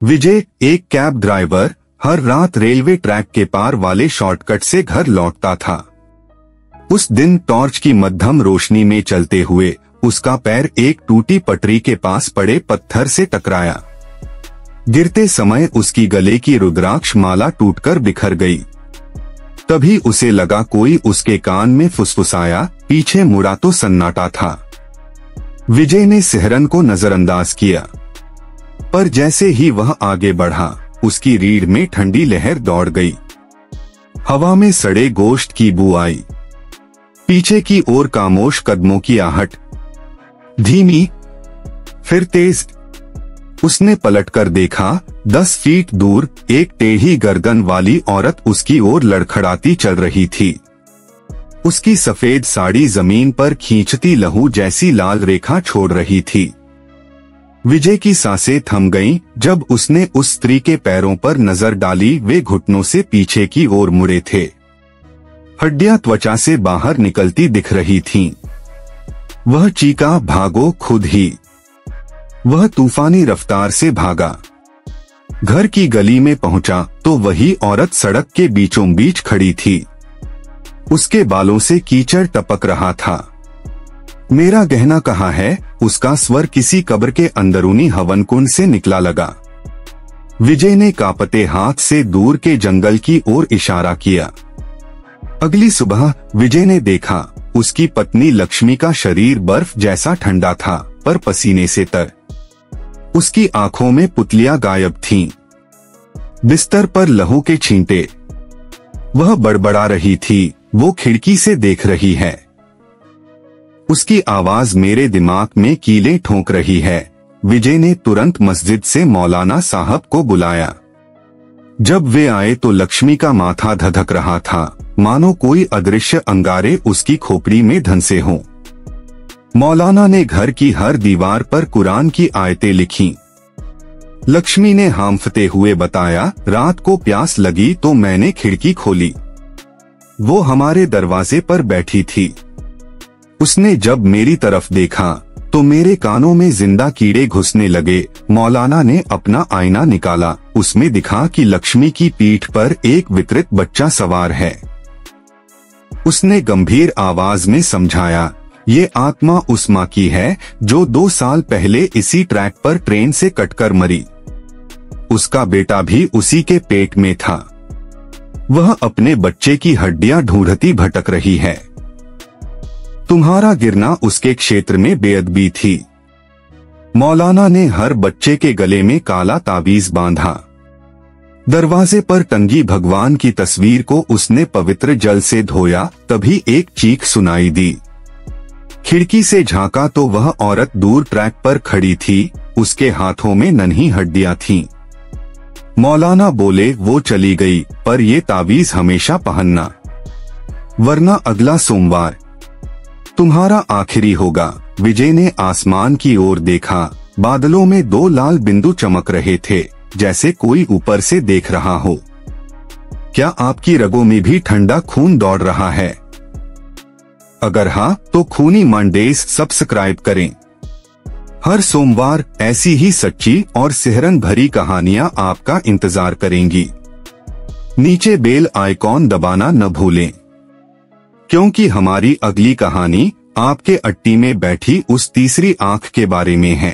विजय, एक cab driver, हर रात railway track के पार वाले शॉर्टकट से घर लौटता था। उस दिन टॉर्च की मध्यम रोशनी में चलते हुए उसका पैर एक टूटी पटरी के पास पड़े पत्थर से टकराया। गिरते समय उसकी गले की रुद्राक्ष माला टूटकर बिखर गई। तभी उसे लगा कोई उसके कान में फुसफुसाया, पीछे मुड़ा तो सन्नाटा था। विजय ने सिहरन को नजरअंदाज किया, पर जैसे ही वह आगे बढ़ा उसकी रीढ़ में ठंडी लहर दौड़ गई। हवा में सड़े गोश्त की बू आई। पीछे की ओर खामोश कदमों की आहट, धीमी फिर तेज। उसने पलटकर देखा, 10 फीट दूर एक टेढ़ी गर्दन वाली औरत उसकी ओर लड़खड़ाती चल रही थी। उसकी सफेद साड़ी जमीन पर खींचती लहू जैसी लाल रेखा छोड़ रही थी। विजय की सांसें थम गईं जब उसने उस स्त्री के पैरों पर नजर डाली। वे घुटनों से पीछे की ओर मुड़े थे। हड्डियां त्वचा से बाहर निकलती दिख रही थीं। वह चीखा, भागो खुद ही। वह तूफानी रफ्तार से भागा। घर की गली में पहुंचा तो वही औरत सड़क के बीचों बीच खड़ी थी। उसके बालों से कीचड़ टपक रहा था। मेरा गहना कहाँ है? उसका स्वर किसी कब्र के अंदरूनी हवन कुंड से निकला लगा। विजय ने कांपते हाथ से दूर के जंगल की ओर इशारा किया। अगली सुबह विजय ने देखा, उसकी पत्नी लक्ष्मी का शरीर बर्फ जैसा ठंडा था, पर पसीने से तर। उसकी आंखों में पुतलियां गायब थीं। बिस्तर पर लहू के छींटे। वह बड़बड़ा रही थी, वो खिड़की से देख रही है। उसकी आवाज मेरे दिमाग में कीलें ठोंक रही है। विजय ने तुरंत मस्जिद से मौलाना साहब को बुलाया। जब वे आए तो लक्ष्मी का माथा धधक रहा था, मानो कोई अदृश्य अंगारे उसकी खोपड़ी में धंसे हों। मौलाना ने घर की हर दीवार पर कुरान की आयतें लिखीं। लक्ष्मी ने हांफते हुए बताया, रात को प्यास लगी तो मैंने खिड़की खोली। वो हमारे दरवाजे पर बैठी थी। उसने जब मेरी तरफ देखा तो मेरे कानों में जिंदा कीड़े घुसने लगे। मौलाना ने अपना आईना निकाला, उसमें दिखा कि लक्ष्मी की पीठ पर एक विकृत बच्चा सवार है। उसने गंभीर आवाज में समझाया, ये आत्मा उस माँ की है जो 2 साल पहले इसी ट्रैक पर ट्रेन से कटकर मरी। उसका बेटा भी उसी के पेट में था। वह अपने बच्चे की हड्डियां ढूंढती भटक रही है। तुम्हारा गिरना उसके क्षेत्र में बेअदबी थी। मौलाना ने हर बच्चे के गले में काला तावीज बांधा। दरवाजे पर टंगी भगवान की तस्वीर को उसने पवित्र जल से धोया। तभी एक चीख सुनाई दी। खिड़की से झांका तो वह औरत दूर ट्रैक पर खड़ी थी। उसके हाथों में नन्ही हड्डियां थीं। मौलाना बोले, वो चली गई, पर ये तावीज हमेशा पहनना, वरना अगला सोमवार तुम्हारा आखिरी होगा। विजय ने आसमान की ओर देखा। बादलों में 2 लाल बिंदु चमक रहे थे, जैसे कोई ऊपर से देख रहा हो। क्या आपकी रगों में भी ठंडा खून दौड़ रहा है? अगर हाँ, तो खूनी मंडेज सब्सक्राइब करें। हर सोमवार ऐसी ही सच्ची और सिहरन भरी कहानियां आपका इंतजार करेंगी। नीचे बेल आइकॉन दबाना न भूलें, क्योंकि हमारी अगली कहानी आपके अट्टी में बैठी उस तीसरी आंख के बारे में है।